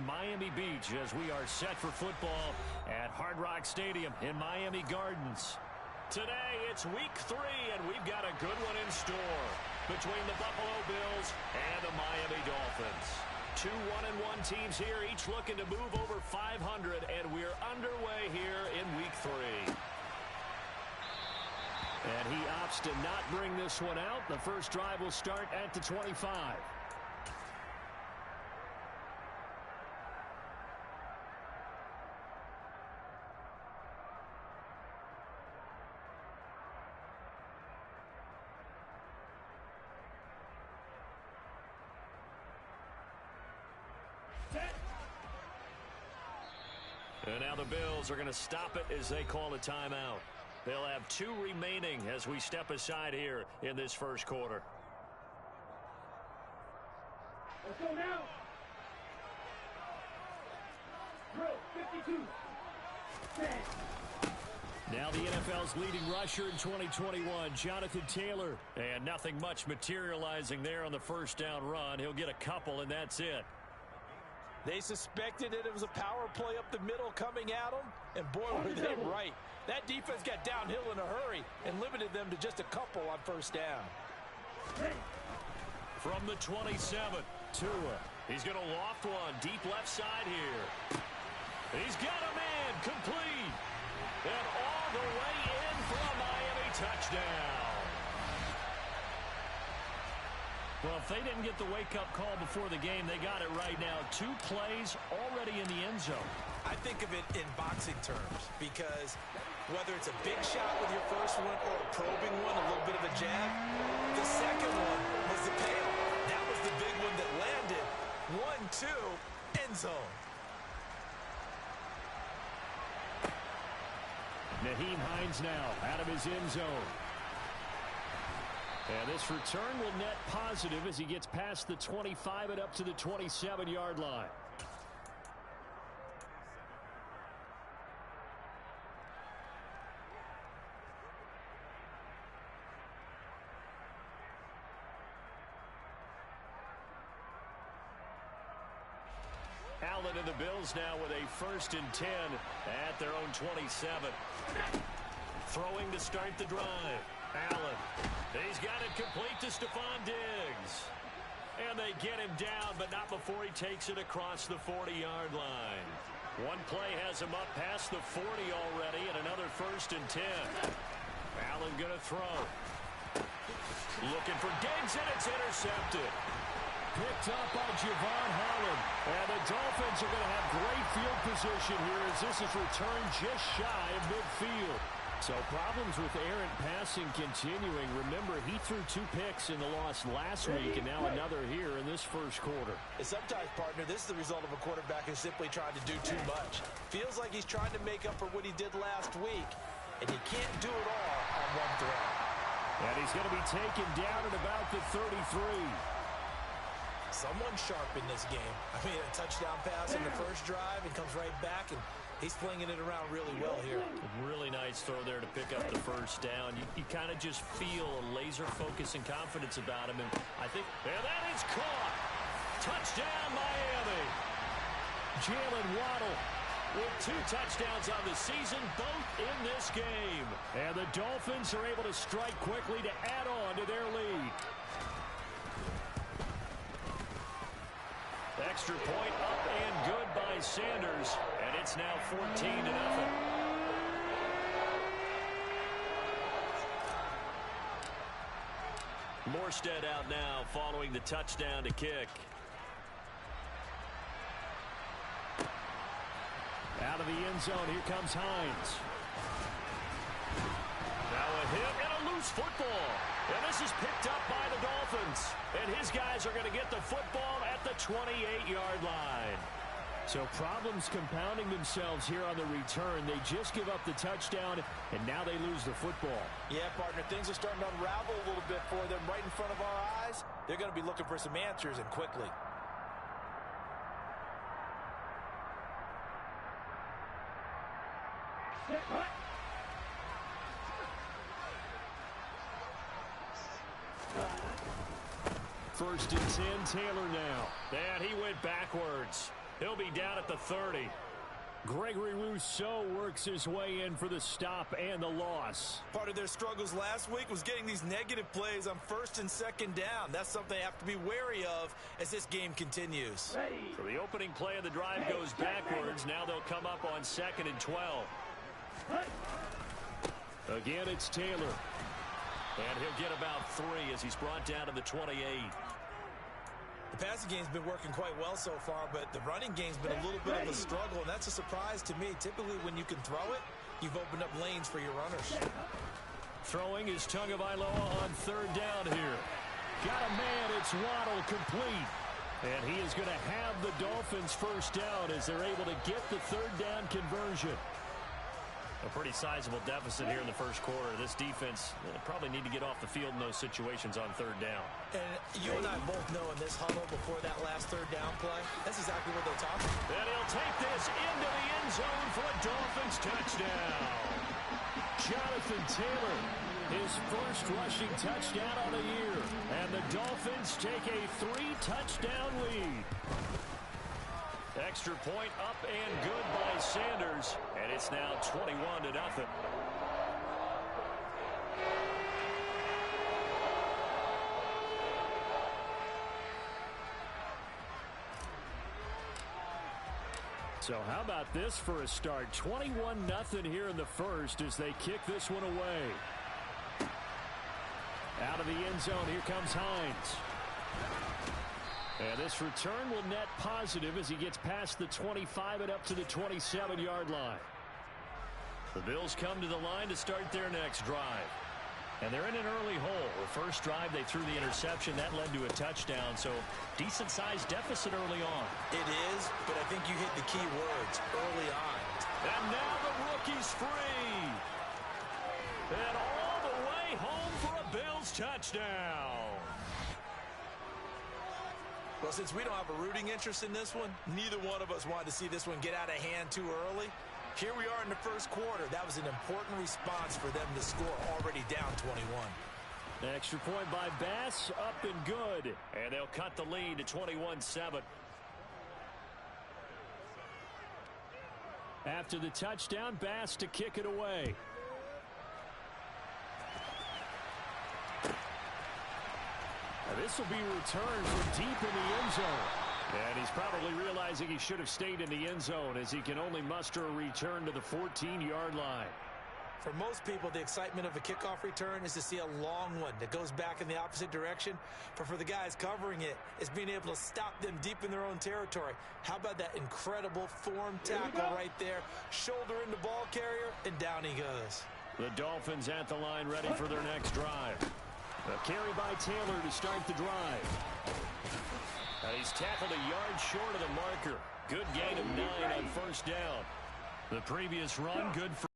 Miami Beach as we are set for football at Hard Rock Stadium in Miami Gardens. Today, it's week 3, and we've got a good one in store between the Buffalo Bills and the Miami Dolphins. 2 1-1 teams here, each looking to move over 500, and we're underway here in week 3. And he opts to not bring this one out. The first drive will start at the 25. And now the Bills are going to stop it as they call a timeout. They'll have 2 remaining as we step aside here in this first quarter. Let's go now. Drill 52. Set. Now the NFL's leading rusher in 2021, Jonathan Taylor. And nothing much materializing there on the first down run. He'll get a couple, and that's it. They suspected it was a power play up the middle coming at them, and boy, were they right. That defense got downhill in a hurry and limited them to just a couple on first down. From the 27, Tua. He's going to loft one deep left side here. He's got a man complete. And all the way in for a Miami touchdown. Well, if they didn't get the wake-up call before the game, they got it right now. 2 plays already in the end zone. I think of it in boxing terms because whether it's a big shot with your first one or a probing one, a little bit of a jab, the second one was the payoff. That was the big one that landed. 1-2, end zone. Nyheim Hines now out of his end zone. And this return will net positive as he gets past the 25 and up to the 27-yard line. Allen and the Bills now with a 1st and 10 at their own 27. Throwing to start the drive. Allen. He's got it complete to Stephon Diggs. And they get him down, but not before he takes it across the 40-yard line. One play has him up past the 40 already, and another 1st and 10. Allen going to throw. Looking for Diggs, and it's intercepted. Picked up by Javon Holland. And the Dolphins are going to have great field position here as this is returned just shy of midfield. So problems with errant passing continuing. Remember, he threw 2 picks in the loss last week and now another here in this first quarter. And sometimes, partner, this is the result of a quarterback who's simply trying to do too much. Feels like he's trying to make up for what he did last week, and he can't do it all on one throw. And he's going to be taken down at about the 33. Someone sharp in this game. I mean, a touchdown pass in the first drive and comes right back, and he's flinging it around really well here. Really nice throw there to pick up the first down. You kind of just feel a laser focus and confidence about him. And I think, and that is caught. Touchdown, Miami. Jalen Waddle with 2 touchdowns on the season, both in this game. And the Dolphins are able to strike quickly to add on to their lead. Extra point up and good by Sanders, and it's now 14-0. Morstead out now following the touchdown to kick. Out of the end zone, here comes Hines. Now a hit and a loose football. And this is picked up by the Dolphins. And his guys are going to get the football at the 28-yard line. So problems compounding themselves here on the return. They just give up the touchdown, and now they lose the football. Yeah, partner, things are starting to unravel a little bit for them right in front of our eyes. They're going to be looking for some answers, and quickly. First and 10, Taylor now. And he went backwards. He'll be down at the 30. Gregory Rousseau works his way in for the stop and the loss. Part of their struggles last week was getting these negative plays on first and second down. That's something they have to be wary of as this game continues. So the opening play of the drive goes backwards. Now they'll come up on 2nd and 12. Again, it's Taylor. And he'll get about 3 as he's brought down to the 28. The passing game's been working quite well so far, but the running game's been a little bit of a struggle, and that's a surprise to me. Typically, when you can throw it, you've opened up lanes for your runners. Throwing is Tagovailoa on 3rd down here. Got a man, it's Waddle, complete. And he is going to have the Dolphins first down as they're able to get the 3rd down conversion. A pretty sizable deficit here in the first quarter. This defense will probably need to get off the field in those situations on 3rd down. And you and I both know in this huddle before that last 3rd down play, that's exactly what they're talking about. And he'll take this into the end zone for a Dolphins touchdown. Jonathan Taylor, his first rushing touchdown on the year. And the Dolphins take a 3-touchdown lead. Extra point up and good by Sanders, and it's now 21-0. So how about this for a start? 21-0 here in the first as they kick this one away. Out of the end zone, here comes Hines. And this return will net positive as he gets past the 25 and up to the 27-yard line. The Bills come to the line to start their next drive. And they're in an early hole. The first drive, they threw the interception. That led to a touchdown, so decent-sized deficit early on. It is, but I think you hit the key words early on. And now the rookie's free. And all the way home for a Bills touchdown. Well, since we don't have a rooting interest in this one, neither one of us wanted to see this one get out of hand too early. Here we are in the first quarter. That was an important response for them to score already down 21. Extra point by Bass, up and good. And they'll cut the lead to 21-7. After the touchdown, Bass to kick it away. Now this will be returned from deep in the end zone. And he's probably realizing he should have stayed in the end zone as he can only muster a return to the 14-yard line. For most people, the excitement of a kickoff return is to see a long one that goes back in the opposite direction. But for the guys covering it, it's being able to stop them deep in their own territory. How about that incredible form tackle right there? Shoulder into ball carrier, and down he goes. The Dolphins at the line ready for their next drive. A carry by Taylor to start the drive. And he's tackled a yard short of the marker. Good gain of 9 on first down. The previous run, good for.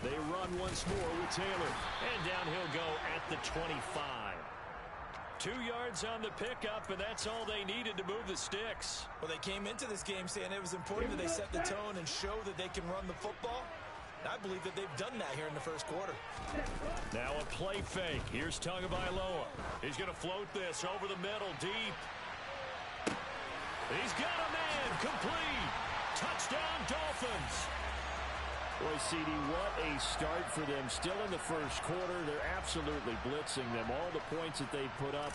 They run once more with Taylor. And down he'll go at the 25. 2 yards on the pickup, and that's all they needed to move the sticks. Well, they came into this game saying it was important that they set the tone and show that they can run the football. I believe that they've done that here in the first quarter. Now a play fake. Here's Tagovailoa. He's going to float this over the middle deep. He's got a man. Complete. Touchdown, Dolphins. Boy, CD, what a start for them. Still in the first quarter. They're absolutely blitzing them. All the points that they've put up.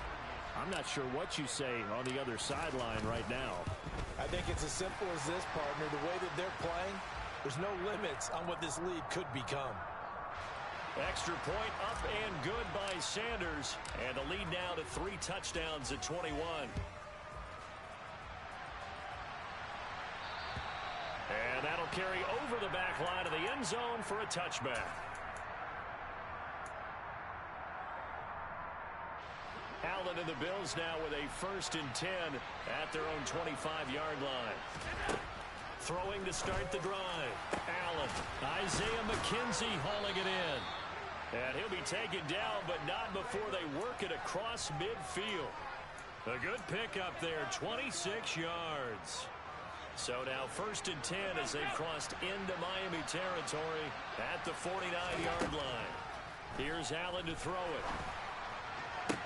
I'm not sure what you say on the other sideline right now. I think it's as simple as this, partner. The way that they're playing, there's no limits on what this lead could become. Extra point up and good by Sanders. And the lead now to 3 touchdowns at 21. And that'll carry over the back line of the end zone for a touchback. Allen and the Bills now with a 1st and 10 at their own 25-yard line. Throwing to start the drive. Allen. Isaiah McKenzie hauling it in. And he'll be taken down, but not before they work it across midfield. A good pickup there, 26 yards. So now 1st and 10 as they've crossed into Miami territory at the 49-yard line. Here's Allen to throw it.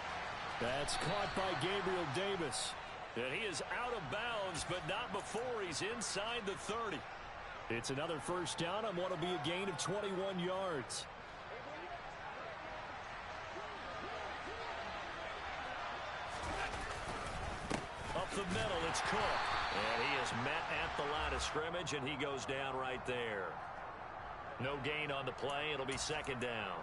That's caught by Gabriel Davis. And he is out of bounds, but not before he's inside the 30. It's another first down on what will be a gain of 21 yards. Up the middle, it's Cook. And he is met at the line of scrimmage, and he goes down right there. No gain on the play. It'll be second down.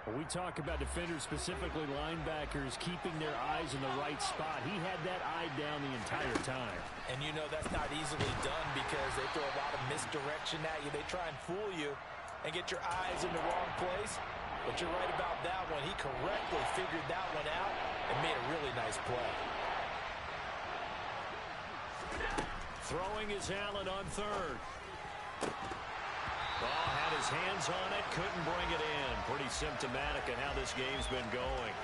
When we talk about defenders, specifically linebackers, keeping their eyes in the right spot, he had that eye down the entire time. And you know that's not easily done because they throw a lot of misdirection at you. They try and fool you and get your eyes in the wrong place. But you're right about that one. He correctly figured that one out and made a really nice play. Throwing is Allen on third. Ball had his hands on it, couldn't bring it in. Pretty symptomatic of how this game's been going.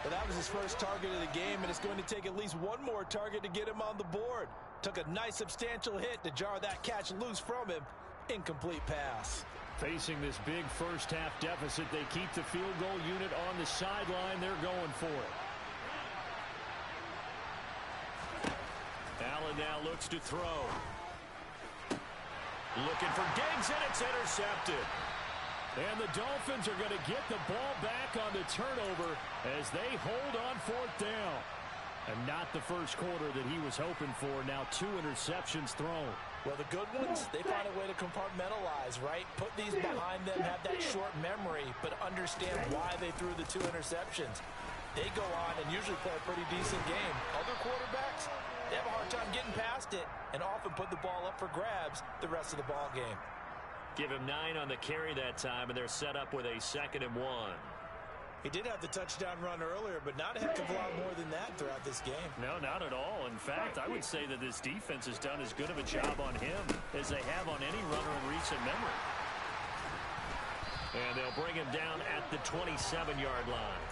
But that was his first target of the game, and it's going to take at least one more target to get him on the board. Took a nice substantial hit to jar that catch loose from him. Incomplete pass. Facing this big first-half deficit, they keep the field goal unit on the sideline. They're going for it. Allen now looks to throw. Looking for Diggs, and it's intercepted. And the Dolphins are going to get the ball back on the turnover as they hold on fourth down. And not the first quarter that he was hoping for. Now 2 interceptions thrown. Well, the good ones, they find a way to compartmentalize, right? Put these behind them, have that short memory, but understand why they threw the 2 interceptions. They go on and usually play a pretty decent game. Other quarterbacks, they have a hard time getting past it and often put the ball up for grabs the rest of the ball game. Give him 9 on the carry that time, and they're set up with a 2nd and 1. He did have the touchdown run earlier, but not a heck of a lot more than that throughout this game. No, not at all. In fact, I would say that this defense has done as good of a job on him as they have on any runner in recent memory. And they'll bring him down at the 27-yard line.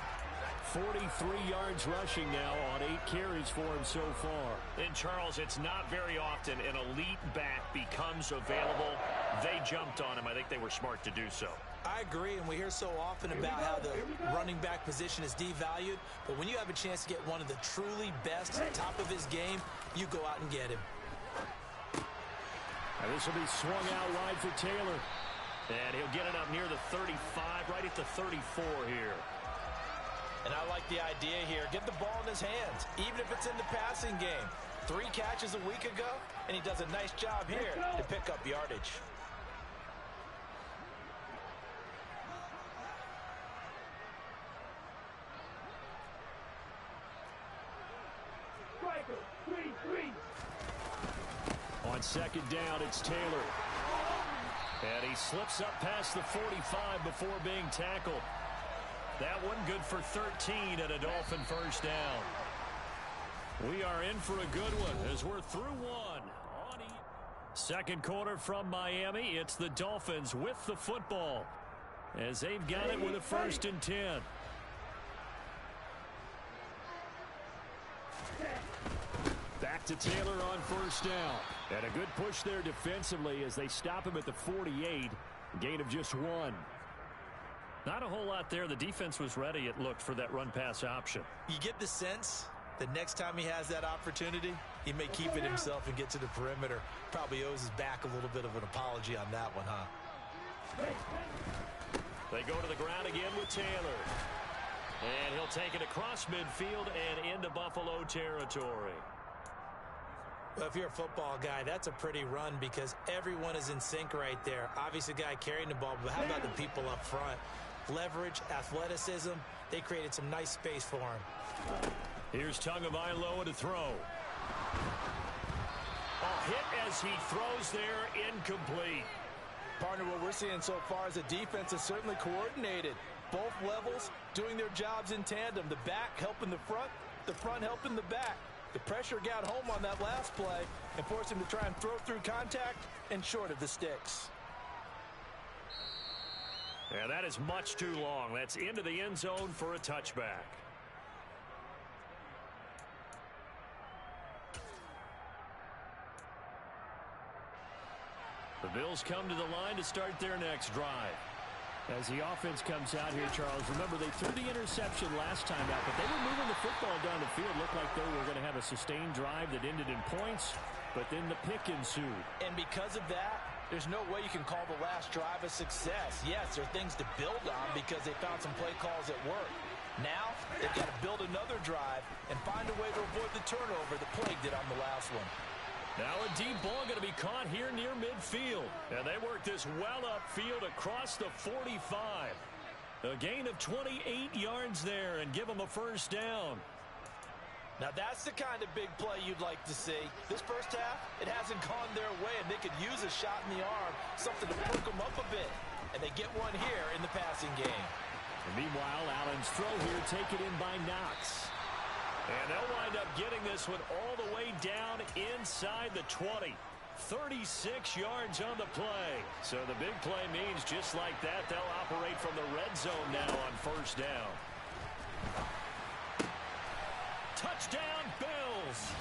43 yards rushing now on 8 carries for him so far. And, Charles, it's not very often an elite back becomes available. They jumped on him. I think they were smart to do so. I agree, and we hear so often about how the running back position is devalued. But when you have a chance to get one of the truly best, top of his game, you go out and get him. And this will be swung out wide for Taylor. And he'll get it up near the 35, right at the 34 here. And I like the idea here. Get the ball in his hands, even if it's in the passing game. 3 catches a week ago, and he does a nice job here to pick up yardage. On 2nd down, it's Taylor. And he slips up past the 45 before being tackled. That one good for 13 and a Dolphin first down. We are in for a good one as we're through one. Second quarter from Miami. It's the Dolphins with the football as they've got it with a 1st and 10. Back to Taylor on 1st down. And a good push there defensively as they stop him at the 48. Gain of just 1. Not a whole lot there. The defense was ready, it looked, for that run-pass option. You get the sense that next time he has that opportunity, he may keep it himself and get to the perimeter. Probably owes his back a little bit of an apology on that one, huh? They go to the ground again with Taylor. And he'll take it across midfield and into Buffalo territory. Well, if you're a football guy, that's a pretty run because everyone is in sync right there. Obviously, the guy carrying the ball, but how about the people up front? Leverage, athleticism, they created some nice space for him. Here's Tagovailoa to throw. A hit as he throws there, incomplete. Partner, what we're seeing so far is the defense is certainly coordinated. Both levels doing their jobs in tandem. The back helping the front helping the back. The pressure got home on that last play and forced him to try and throw through contact and short of the sticks. Yeah, that is much too long. That's into the end zone for a touchback. The Bills come to the line to start their next drive. As the offense comes out here, Charles, remember they threw the interception last time out, but they were moving the football down the field. Looked like they were going to have a sustained drive that ended in points, but then the pick ensued. And because of that, there's no way you can call the last drive a success. Yes, there are things to build on because they found some play calls at work. Now, they've got to build another drive and find a way to avoid the turnover that plagued it on the last one. Now a deep ball going to be caught here near midfield. And they work this well upfield across the 45. A gain of 28 yards there and give them a first down. Now that's the kind of big play you'd like to see. This first half, it hasn't gone their way, and they could use a shot in the arm, something to perk them up a bit. And they get one here in the passing game. And meanwhile, Allen's throw here taken in by Knox. And they'll wind up getting this one all the way down inside the 20. 36 yards on the play. So the big play means just like that, they'll operate from the red zone now on first down. Touchdown, Bills.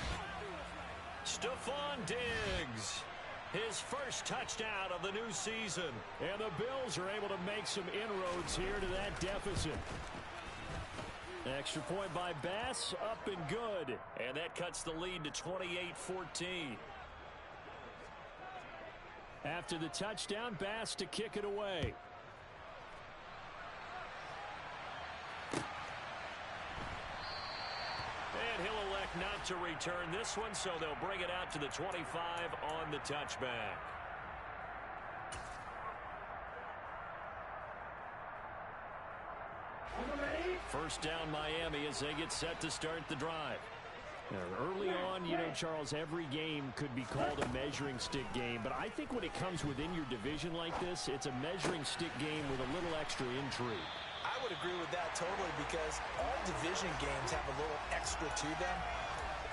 Stephon Diggs. His first touchdown of the new season. And the Bills are able to make some inroads here to that deficit. Extra point by Bass, up and good. And that cuts the lead to 28-14. After the touchdown, Bass to kick it away. And he'll elect not to return this one, so they'll bring it out to the 25 on the touchback. First down Miami as they get set to start the drive. Early on, you know, Charles, every game could be called a measuring stick game. But I think when it comes within your division like this, it's a measuring stick game with a little extra intrigue. I would agree with that totally because all division games have a little extra to them.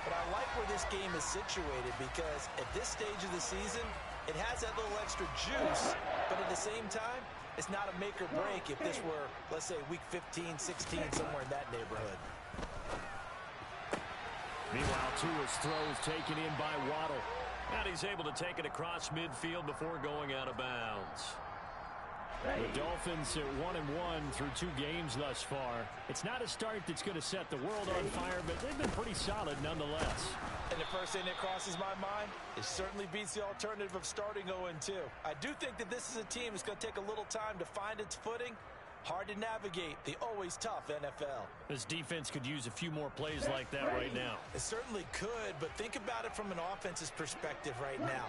But I like where this game is situated because at this stage of the season, it has that little extra juice. But at the same time, it's not a make or break if this were, let's say, week 15, 16, somewhere in that neighborhood. Meanwhile, Tua's throw is taken in by Waddle. And he's able to take it across midfield before going out of bounds. The Dolphins at 1-1 through 2 games thus far. It's not a start that's going to set the world on fire, but they've been pretty solid nonetheless. And the first thing that crosses my mind, it certainly beats the alternative of starting 0-2. I do think that this is a team that's going to take a little time to find its footing. Hard to navigate the always tough NFL. This defense could use a few more plays like that right now. It certainly could, but think about it from an offense's perspective right now.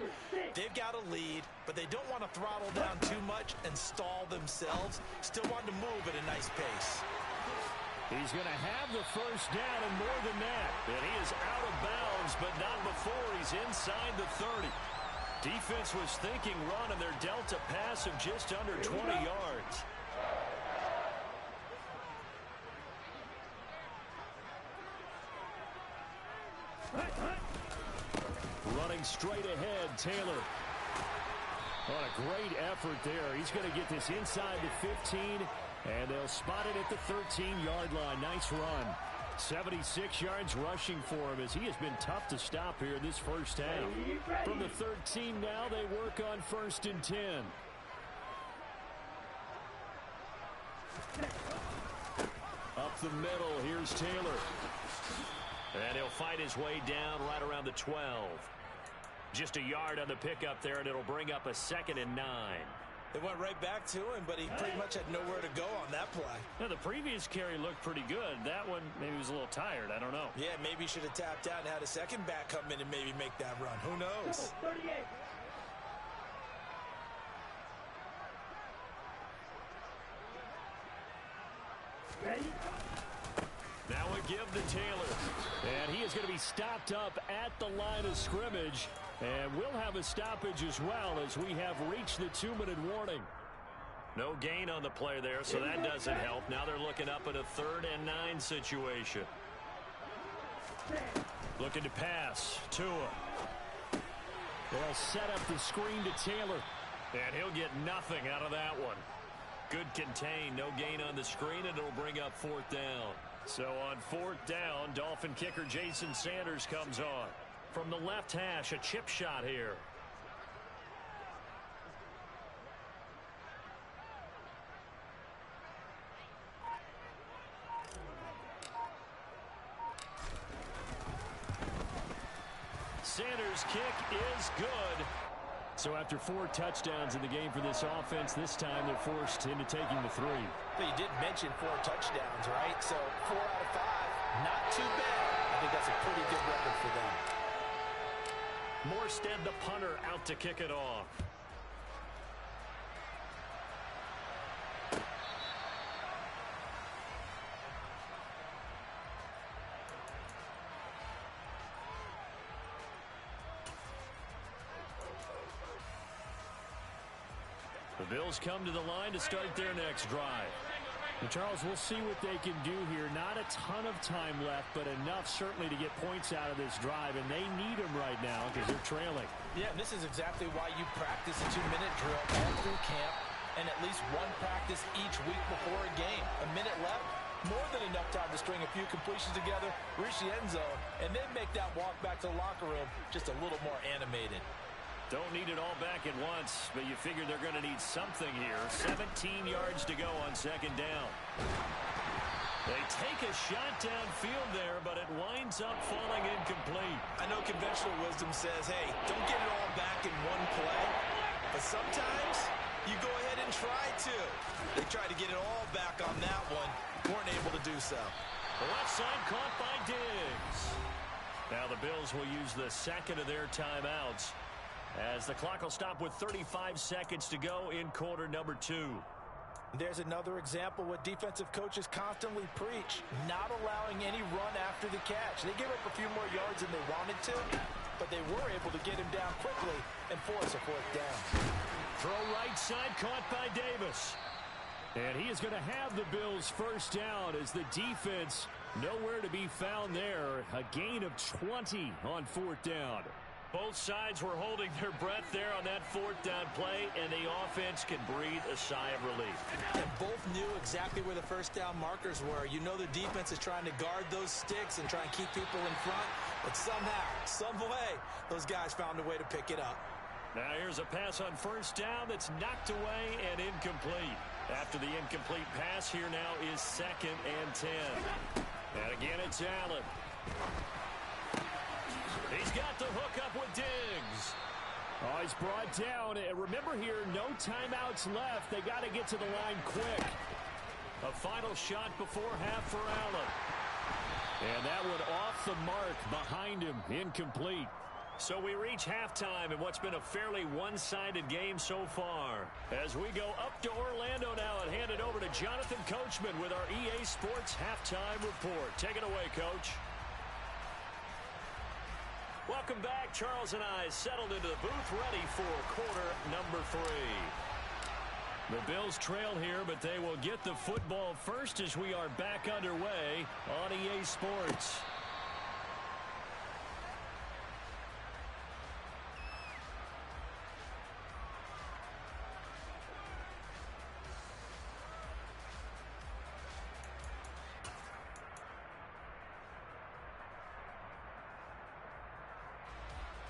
They've got a lead, but they don't want to throttle down too much and stall themselves. Still want to move at a nice pace. He's going to have the first down and more than that. And he is out of bounds, but not before he's inside the 30. Defense was thinking run, and they're dealt a pass of just under 20 yards. Running straight ahead, Taylor. On a great effort there. He's going to get this inside the 15, and they'll spot it at the 13-yard line. Nice run. 76 yards rushing for him as he has been tough to stop here this first half. From the 13 now, they work on 1st and 10. Up the middle, here's Taylor. And he'll fight his way down right around the 12. Just a yard on the pickup there, and it'll bring up a 2nd and 9. They went right back to him, but he pretty much had nowhere to go on that play. Now, the previous carry looked pretty good. That one, maybe he was a little tired. I don't know. Yeah, maybe he should have tapped out and had a second back come in and maybe make that run. Who knows? 38. Ready? Now we give to Taylor. And he is going to be stopped up at the line of scrimmage. And we'll have a stoppage as well as we have reached the 2-minute warning. No gain on the play there, so that doesn't help. Now they're looking up at a 3rd and 9 situation. Looking to pass. Tua. They'll set up the screen to Taylor. And he'll get nothing out of that one. Good contain. No gain on the screen, and it'll bring up 4th down. So on 4th down, Dolphin kicker Jason Sanders comes on. From the left hash, a chip shot here. Sanders' kick is good. So after 4 touchdowns in the game for this offense, this time they're forced into taking the 3. But you did mention 4 touchdowns, right? So 4 out of 5, not too bad. I think that's a pretty good record for them. Morstead, the punter, out to kick it off. The Bills come to the line to start their next drive. And Charles, we'll see what they can do here. Not a ton of time left, but enough certainly to get points out of this drive, and they need them right now because they're trailing. Yeah, and this is exactly why you practice a 2-minute drill all through camp and at least one practice each week before a game. A minute left, more than enough time to string a few completions together, reach the end zone, and then make that walk back to the locker room just a little more animated. Don't need it all back at once, but you figure they're going to need something here. 17 yards to go on second down. They take a shot downfield there, but it winds up falling incomplete. I know conventional wisdom says, hey, don't get it all back in one play, but sometimes you go ahead and try to. They tried to get it all back on that one, weren't able to do so. The left side caught by Diggs. Now the Bills will use the second of their timeouts, as the clock will stop with 35 seconds to go in quarter number 2. There's another example what defensive coaches constantly preach, not allowing any run after the catch. They gave up a few more yards than they wanted to, but they were able to get him down quickly and force a 4th down. Throw right side caught by Davis. And he is going to have the Bills first down as the defense nowhere to be found there. A gain of 20 on 4th down. Both sides were holding their breath there on that 4th down play, and the offense can breathe a sigh of relief. And both knew exactly where the first down markers were. You know the defense is trying to guard those sticks and try and keep people in front, but somehow, some way, those guys found a way to pick it up. Now here's a pass on first down that's knocked away and incomplete. After the incomplete pass, here now is 2nd and 10. And again, it's Allen. He's got the hook up with Diggs. Oh, he's brought down. And remember here, no timeouts left. They got to get to the line quick. A final shot before half for Allen. And that one off the mark behind him, incomplete. So we reach halftime in what's been a fairly one-sided game so far. As we go up to Orlando now and hand it over to Jonathan Coachman with our EA Sports Halftime Report. Take it away, Coach. Welcome back. Charles and I settled into the booth ready for quarter number 3. The Bills trail here, but they will get the football first as we are back underway on EA Sports.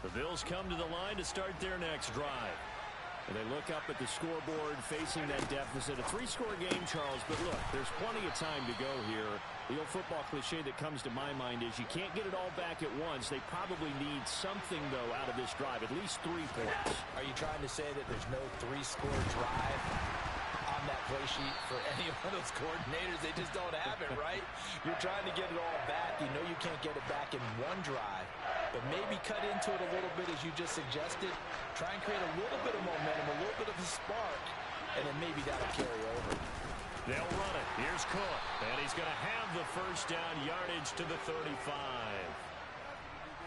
The Bills come to the line to start their next drive. And they look up at the scoreboard facing that deficit. A 3-score game, Charles, but look, there's plenty of time to go here. The old football cliche that comes to my mind is you can't get it all back at once. They probably need something, though, out of this drive, at least 3 points. Are you trying to say that there's no 3-score drive on that play sheet for any one of those coordinators? They just don't have it, right? You're trying to get it all back. You know you can't get it back in one drive, but maybe cut into it a little bit as you just suggested. Try and create a little bit of momentum, a little bit of a spark, and then maybe that'll carry over. They'll run it. Here's Cook, and he's going to have the first down, yardage to the 35.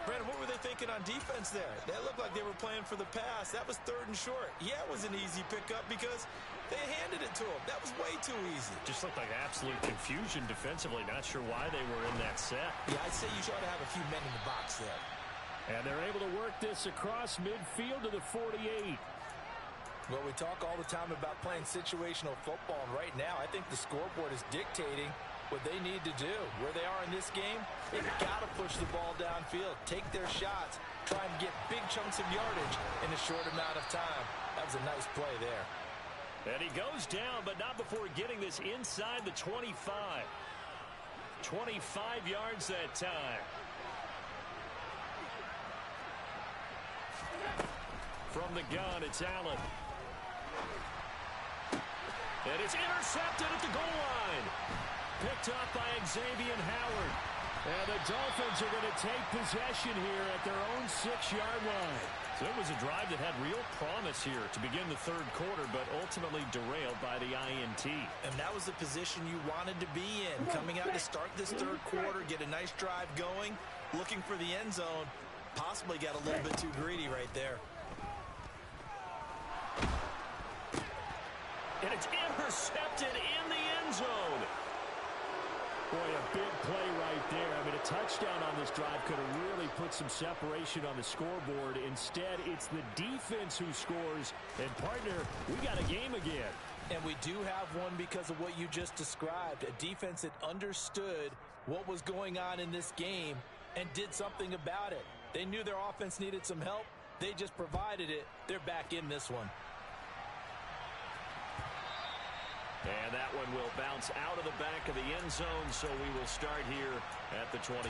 Brandon, what were they thinking on defense there? That looked like they were playing for the pass. That was 3rd and short. Yeah, it was an easy pickup because they handed it to him. That was way too easy. Just looked like absolute confusion defensively. Not sure why they were in that set. Yeah, I'd say you ought to have a few men in the box there. And they're able to work this across midfield to the 48. Well, we talk all the time about playing situational football, and right now I think the scoreboard is dictating what they need to do. Where they are in this game, they've got to push the ball downfield, take their shots, try and get big chunks of yardage in a short amount of time. That was a nice play there. And he goes down, but not before getting this inside the 25. 25 yards that time. From the gun, it's Allen. And it's intercepted at the goal line. Picked up by Xavier Howard. And the Dolphins are going to take possession here at their own 6-yard line. So it was a drive that had real promise here to begin the third quarter, but ultimately derailed by the INT. And that was the position you wanted to be in. Coming out to start this third quarter, get a nice drive going, looking for the end zone. Possibly got a little bit too greedy right there. And it's intercepted in the end zone. Boy, a big play right there. I mean, a touchdown on this drive could have really put some separation on the scoreboard. Instead, it's the defense who scores. And, partner, we got a game again. And we do have one because of what you just described. A defense that understood what was going on in this game and did something about it. They knew their offense needed some help. They just provided it. They're back in this one. And that one will bounce out of the back of the end zone, so we will start here at the 25.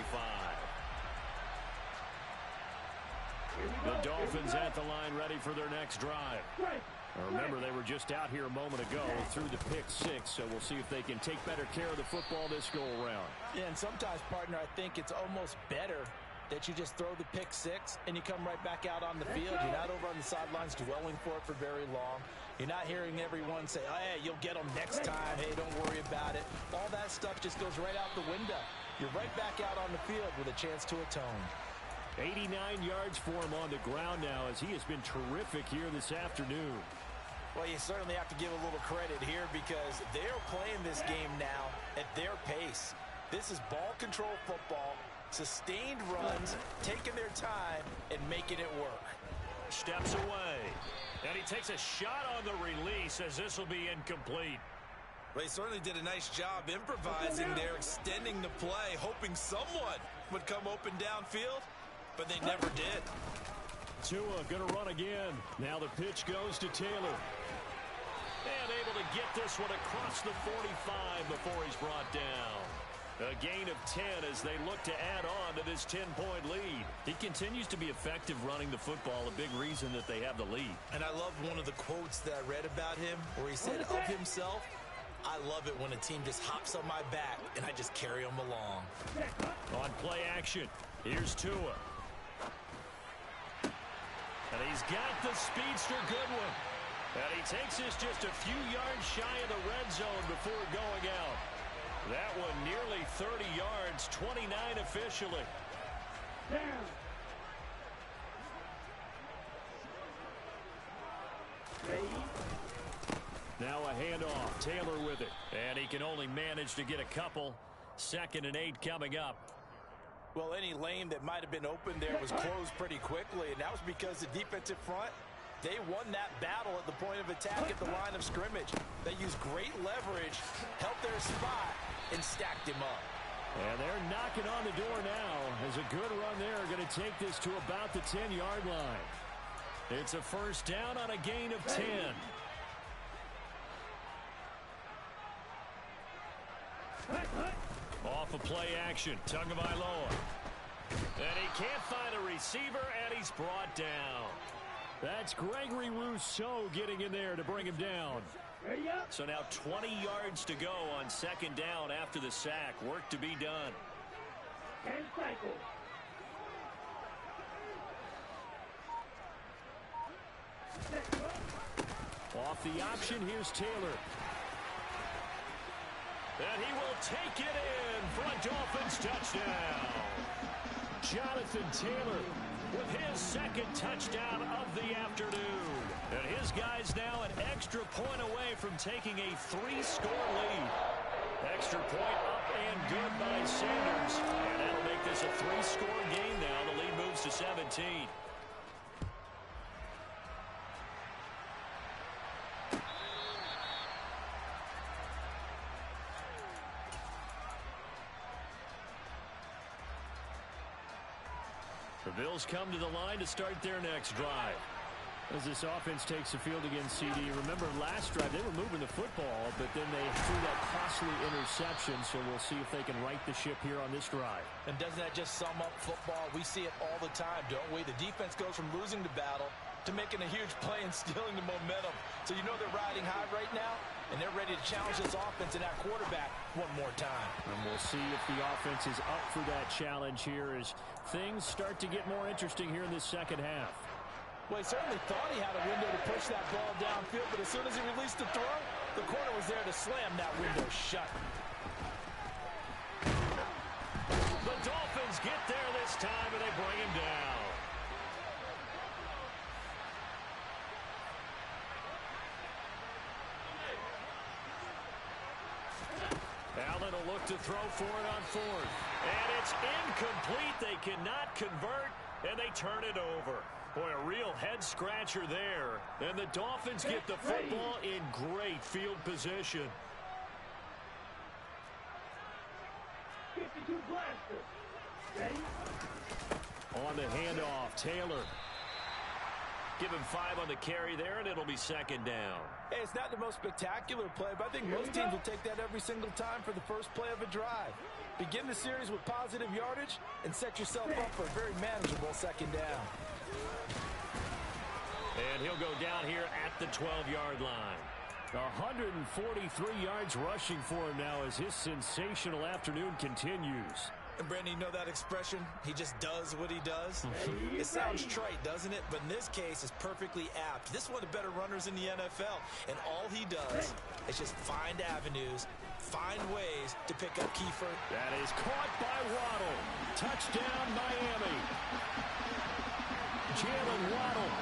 The Dolphins at the line, ready for their next drive. Remember, they were just out here a moment ago through the pick 6, so we'll see if they can take better care of the football this go-around. Yeah, and sometimes, partner, I think it's almost better that you just throw the pick 6 and you come right back out on the field. You're not over on the sidelines dwelling for it for very long. You're not hearing everyone say, oh, hey, you'll get them next time. Hey, don't worry about it. All that stuff just goes right out the window. You're right back out on the field with a chance to atone. 89 yards for him on the ground now as he has been terrific here this afternoon. Well, you certainly have to give a little credit here because they're playing this game now at their pace. This is ball control football, sustained runs, taking their time, and making it work. Steps away. And he takes a shot on the release as this will be incomplete. Well, he certainly did a nice job improvising there, extending the play, hoping someone would come open downfield, but they never did. Tua going to run again. Now the pitch goes to Taylor. And able to get this one across the 45 before he's brought down. A gain of 10 as they look to add on to this 10-point lead. He continues to be effective running the football, a big reason that they have the lead. And I love one of the quotes that I read about him where he said of himself, I love it when a team just hops on my back and I just carry them along. On play action, here's Tua. And he's got the speedster Goodwin. And he takes this just a few yards shy of the red zone before going out. That one nearly 30 yards, 29 officially. Down. Now a handoff. Taylor with it. And he can only manage to get a couple. 2nd and 8 coming up. Well, any lane that might have been open there was closed pretty quickly, and that was because the defensive front, they won that battle at the point of attack at the line of scrimmage. They used great leverage, held their spot, and stacked him up. And they're knocking on the door now as a good run there going to take this to about the 10-yard line. It's a first down on a gain of 10. Off of play action, Tagovailoa. And he can't find a receiver, and he's brought down. That's Gregory Rousseau getting in there to bring him down. So now 20 yards to go on 2nd down after the sack. Work to be done. And cycle. Off the option, here's Taylor. And he will take it in for a Dolphins touchdown. Jonathan Taylor with his 2nd touchdown of the afternoon. And his guys now an extra point away from taking a 3-score lead. Extra point up and good by Sanders. And that'll make this a 3-score game now. The lead moves to 17. The Bills come to the line to start their next drive. As this offense takes the field against CD, remember last drive they were moving the football, but then they threw that costly interception, so we'll see if they can right the ship here on this drive. And doesn't that just sum up football? We see it all the time, don't we? The defense goes from losing the battle to making a huge play and stealing the momentum. So you know they're riding high right now, and they're ready to challenge this offense and that quarterback one more time. And we'll see if the offense is up for that challenge here as things start to get more interesting here in this second half. Well, he certainly thought he had a window to push that ball downfield, but as soon as he released the throw, the corner was there to slam that window shut. The Dolphins get there this time, and they bring him down. Allen will look to throw for it on fourth. And it's incomplete. They cannot convert, and they turn it over. Boy, a real head-scratcher there. And the Dolphins get the football in great field position. 52 blaster. Ready? On the handoff, Taylor. Give him 5 on the carry there, and it'll be second down. Hey, it's not the most spectacular play, but I think most teams will take that every single time for the first play of a drive. Begin the series with positive yardage and set yourself up for a very manageable second down. And he'll go down here at the 12-yard line. 143 yards rushing for him now as his sensational afternoon continues. And Brandon, you know that expression? He just does what he does? It sounds trite, doesn't it? But in this case, it's perfectly apt. This is one of the better runners in the NFL. And all he does is just find avenues, find ways to pick up Kiefer. That is caught by Waddle. Touchdown, Miami. Jalen Waddle.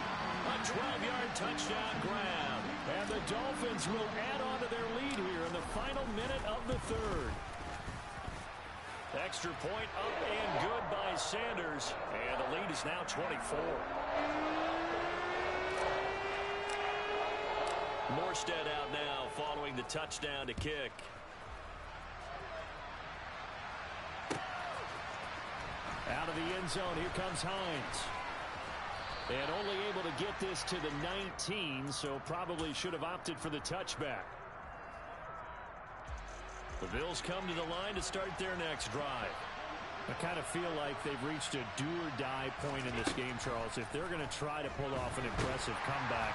A 12-yard touchdown grab. And the Dolphins will add on to their lead here in the final minute of the third. Extra point up and good by Sanders. And the lead is now 24. Morstead out now following the touchdown to kick. Out of the end zone, here comes Hines. And only able to get this to the 19, so probably should have opted for the touchback. The Bills come to the line to start their next drive. I kind of feel like they've reached a do-or-die point in this game, Charles. If they're going to try to pull off an impressive comeback,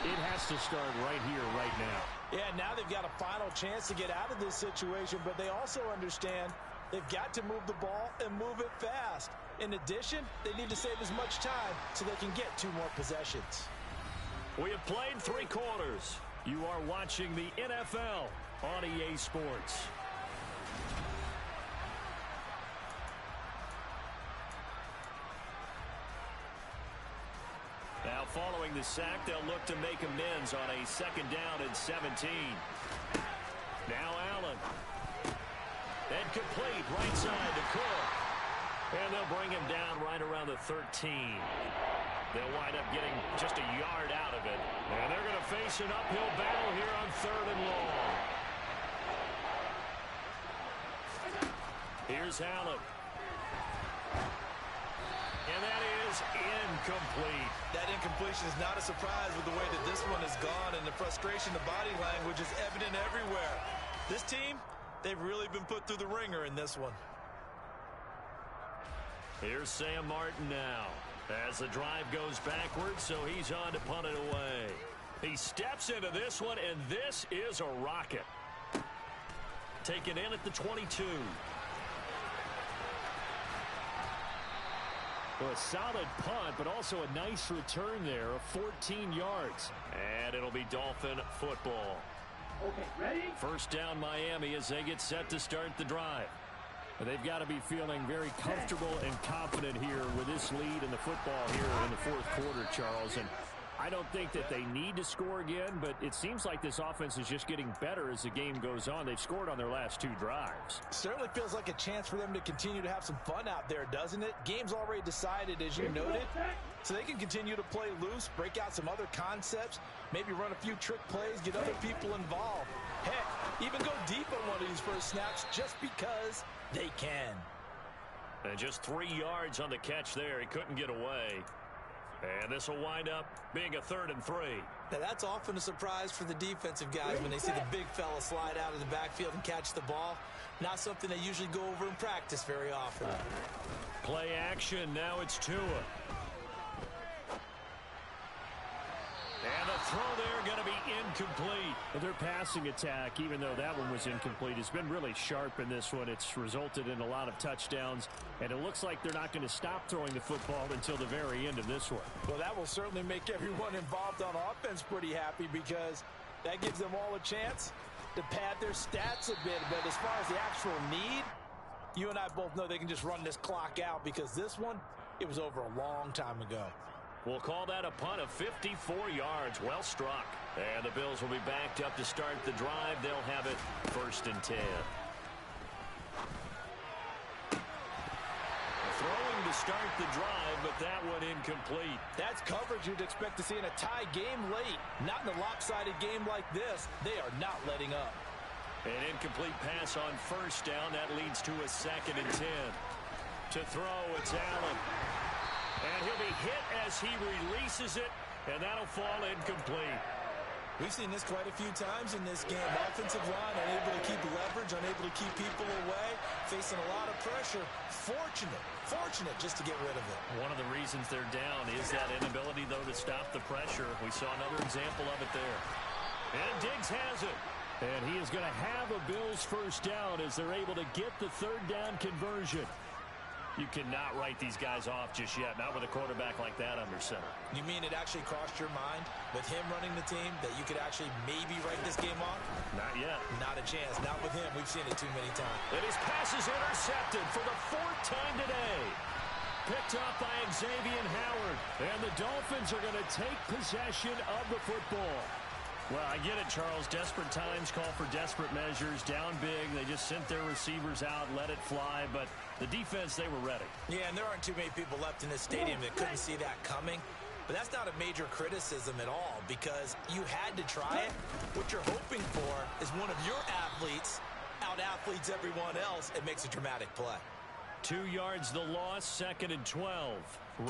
it has to start right here, right now. Yeah, now they've got a final chance to get out of this situation, but they also understand they've got to move the ball and move it fast. In addition, they need to save as much time so they can get 2 more possessions. We have played 3 quarters. You are watching the NFL on EA Sports. Now following the sack, they'll look to make amends on a second down and 17. Now Allen. And complete right side to Cook. And they'll bring him down right around the 13. They'll wind up getting just a yard out of it. And they're going to face an uphill battle here on 3rd and long. Here's Allen. And that is incomplete. That incompletion is not a surprise with the way that this one has gone, and the frustration, the body language is evident everywhere. This team, they've really been put through the ringer in this one. Here's Sam Martin now as the drive goes backwards, so he's on to punt it away. He steps into this one, and this is a rocket. Taken in at the 22. Well, a solid punt, but also a nice return there of 14 yards. And it'll be Dolphin football. Okay, ready? First down Miami as they get set to start the drive. They've got to be feeling very comfortable and confident here with this lead in the football here in the 4th quarter, Charles. And I don't think that they need to score again, but it seems like this offense is just getting better as the game goes on. They've scored on their last 2 drives. Certainly feels like a chance for them to continue to have some fun out there, doesn't it? Game's already decided, as you noted, so they can continue to play loose, break out some other concepts, maybe run a few trick plays, get other people involved. Heck, even go deep on one of these first snaps just because they can. And just 3 yards on the catch there. He couldn't get away. And this will wind up being a 3rd and 3. Now, that's often a surprise for the defensive guys when they see the big fella slide out of the backfield and catch the ball. Not something they usually go over in practice very often. Play action. Now it's Tua. And the throw there going to be incomplete. Their passing attack, even though that one was incomplete, has been really sharp in this one. It's resulted in a lot of touchdowns, and it looks like they're not going to stop throwing the football until the very end of this one. Well, that will certainly make everyone involved on offense pretty happy because that gives them all a chance to pad their stats a bit. But as far as the actual need, you and I both know they can just run this clock out because this one, it was over a long time ago. We'll call that a punt of 54 yards. Well struck. And the Bills will be backed up to start the drive. They'll have it 1st and 10. Throwing to start the drive, but that one incomplete. That's coverage you'd expect to see in a tie game late. Not in a lopsided game like this. They are not letting up. An incomplete pass on 1st down. That leads to a 2nd and 10. To throw, it's Allen. And he'll be hit as he releases it, and that'll fall incomplete. We've seen this quite a few times in this game. Offensive line unable to keep leverage, unable to keep people away, facing a lot of pressure. Fortunate just to get rid of it. One of the reasons they're down is that inability, though, to stop the pressure. We saw another example of it there. And Diggs has it. And he is going to have a Bills 1st down as they're able to get the 3rd down conversion. You cannot write these guys off just yet, not with a quarterback like that under center. You mean it actually crossed your mind with him running the team that you could actually maybe write this game off? Not yet. Not a chance. Not with him. We've seen it too many times. And his pass is intercepted for the 4th time today. Picked up by Xavier Howard. And the Dolphins are going to take possession of the football. Well, I get it, Charles. Desperate times call for desperate measures. Down big. They just sent their receivers out, let it fly. But the defense, they were ready. Yeah, and there aren't too many people left in this stadium that couldn't see that coming. But that's not a major criticism at all because you had to try it. What you're hoping for is one of your athletes out-athletes everyone else and makes a dramatic play. 2 yards the loss, 2nd and 12.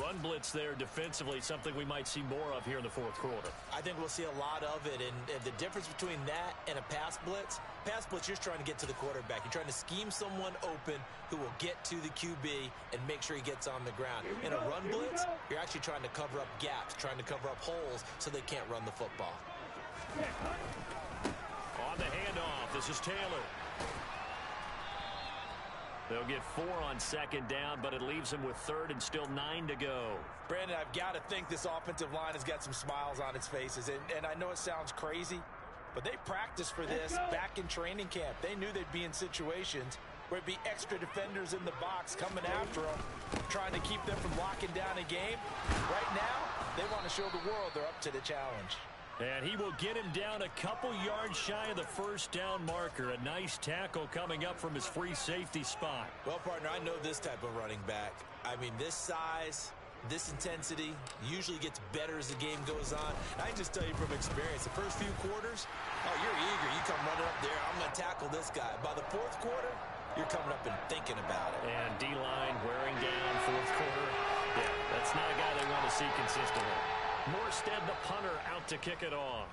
Run blitz there defensively, something we might see more of here in the 4th quarter. I think we'll see a lot of it, and the difference between that and a pass blitz, you're just trying to get to the quarterback. You're trying to scheme someone open who will get to the QB and make sure he gets on the ground. In a run blitz, you're actually trying to cover up gaps, trying to cover up holes so they can't run the football. On the handoff, this is Taylor. They'll get 4 on 2nd down, but it leaves them with 3rd and still 9 to go. Brandon, I've got to think this offensive line has got some smiles on its faces. And I know it sounds crazy, but they practiced for this back in training camp. They knew they'd be in situations where it'd be extra defenders in the box coming after them, trying to keep them from locking down a game. Right now, they want to show the world they're up to the challenge. And he will get him down a couple yards shy of the 1st down marker. A nice tackle coming up from his free safety spot. Well, partner, I know this type of running back. I mean, this size, this intensity usually gets better as the game goes on. I can just tell you from experience, the first few quarters, oh, you're eager. You come running up there, I'm going to tackle this guy. By the 4th quarter, you're coming up and thinking about it. And D-line wearing down 4th quarter. Yeah, that's not a guy they want to see consistently. Morstead, the punter, out to kick it off.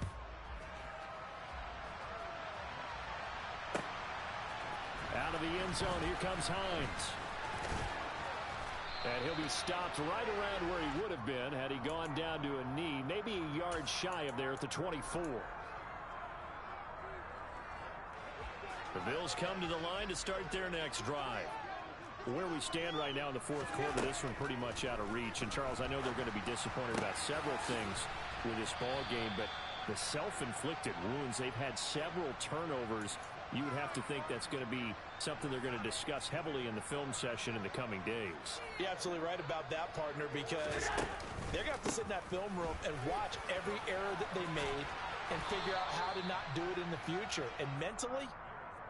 Out of the end zone, here comes Hines. And he'll be stopped right around where he would have been had he gone down to a knee, maybe a yard shy of there at the 24. The Bills come to the line to start their next drive. Where we stand right now in the 4th quarter, this one pretty much out of reach. And, Charles, I know they're going to be disappointed about several things with this ball game, but the self-inflicted wounds, they've had several turnovers. You would have to think that's going to be something they're going to discuss heavily in the film session in the coming days. You're absolutely right about that, partner, because they're going to have to sit in that film room and watch every error that they made and figure out how to not do it in the future. And mentally,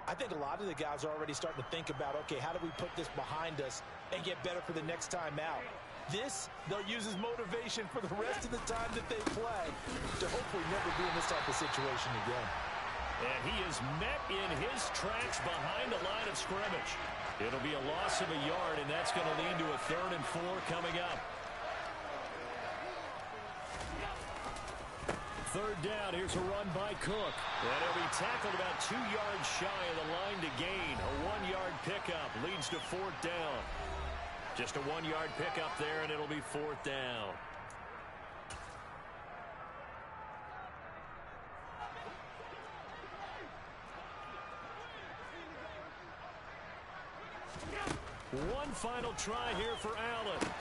I think a lot of the guys are already starting to think about, okay, how do we put this behind us and get better for the next time out? This, they'll use as motivation for the rest of the time that they play to hopefully never be in this type of situation again. And he is met in his tracks behind the line of scrimmage. It'll be a loss of a yard, and that's going to lead to a 3rd and 4 coming up. third down. Here's a run by Cook. And he'll be tackled about 2 yards shy of the line to gain. A 1-yard pickup leads to fourth down. Just a 1-yard pickup there, and it'll be fourth down. One final try here for Allen.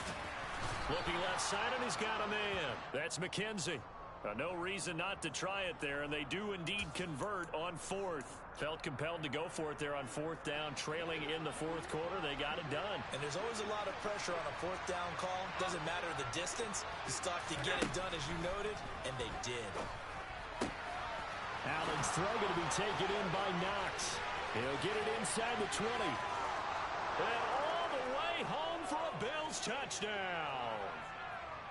Looking left side, and he's got a man. That's McKenzie. No reason not to try it there, and they do indeed convert on fourth. Felt compelled to go for it there on fourth down, trailing in the fourth quarter. They got it done. And there's always a lot of pressure on a fourth down call. Doesn't matter the distance. You still have to get it done, as you noted, and they did. Allen's throw going to be taken in by Knox. He'll get it inside the 20. And all the way home for a Bills touchdown.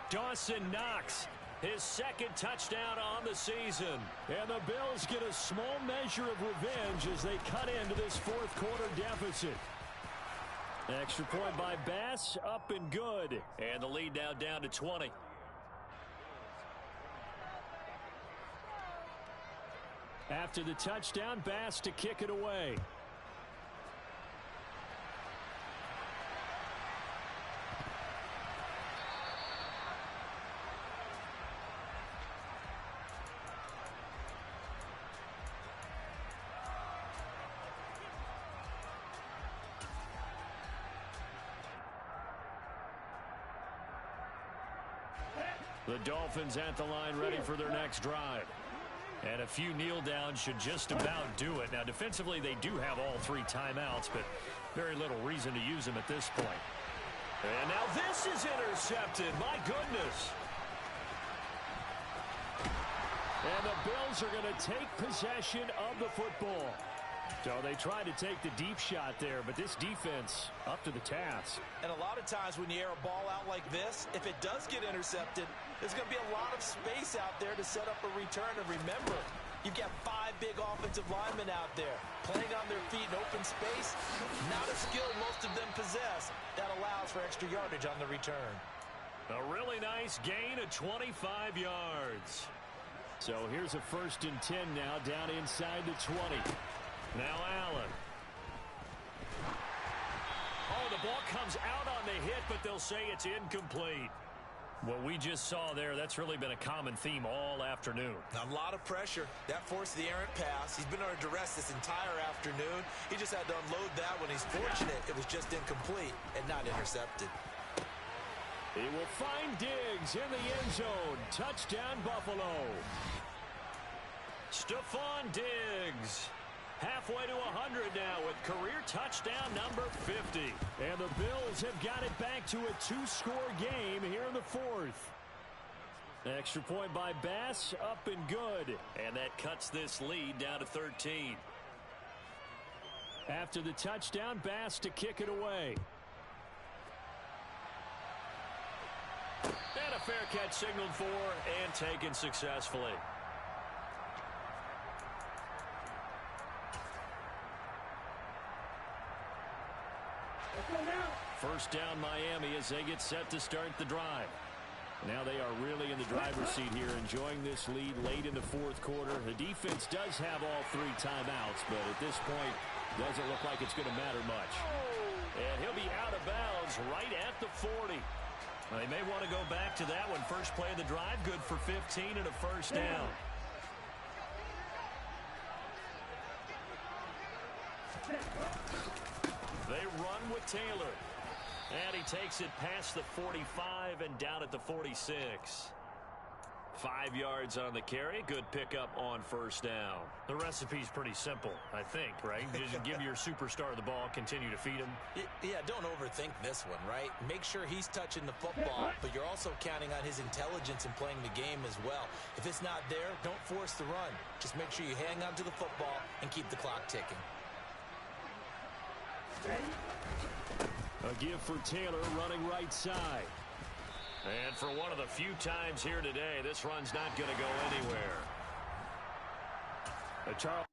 Dawson Knox, his second touchdown on the season. And the Bills get a small measure of revenge as they cut into this fourth quarter deficit. Extra point by Bass, up and good. And the lead now down to 20. After the touchdown, Bass to kick it away. The Dolphins at the line ready for their next drive. And a few kneel downs should just about do it. Now, defensively, they do have all 3 timeouts, but very little reason to use them at this point. And now this is intercepted. My goodness. And the Bills are going to take possession of the football. So they tried to take the deep shot there, but this defense up to the task. And a lot of times when you air a ball out like this, if it does get intercepted, there's going to be a lot of space out there to set up a return. And remember, you've got 5 big offensive linemen out there playing on their feet in open space. Not a skill most of them possess that allows for extra yardage on the return. A really nice gain of 25 yards. So here's a 1st and 10 now down inside the 20. Now Allen. Oh, the ball comes out on the hit, but they'll say it's incomplete. What we just saw there, that's really been a common theme all afternoon. A lot of pressure. That forced the errant pass. He's been under duress this entire afternoon. He just had to unload that when he's fortunate. It was just incomplete and not intercepted. He will find Diggs in the end zone. Touchdown, Buffalo. Stephon Diggs. Halfway to 100 now with career touchdown number 50. And the Bills have got it back to a 2-score game here in the 4th. Extra point by Bass, up and good. And that cuts this lead down to 13. After the touchdown, Bass to kick it away. And a fair catch signaled for and taken successfully. First down Miami as they get set to start the drive. Now they are really in the driver's seat here, enjoying this lead late in the 4th quarter. The defense does have all 3 timeouts, but at this point, doesn't look like it's going to matter much. And he'll be out of bounds right at the 40. They may want to go back to that one. First play of the drive, good for 15 and a first down. They run with Taylor. And he takes it past the 45 and down at the 46. 5 yards on the carry. Good pickup on first down. The recipe's pretty simple, I think, right? You just give your superstar the ball, continue to feed him. Yeah, don't overthink this one, right? Make sure he's touching the football, but you're also counting on his intelligence in playing the game as well. If it's not there, don't force the run. Just make sure you hang on to the football and keep the clock ticking. A give for Taylor running right side. And for one of the few times here today, this run's not going to go anywhere. Charles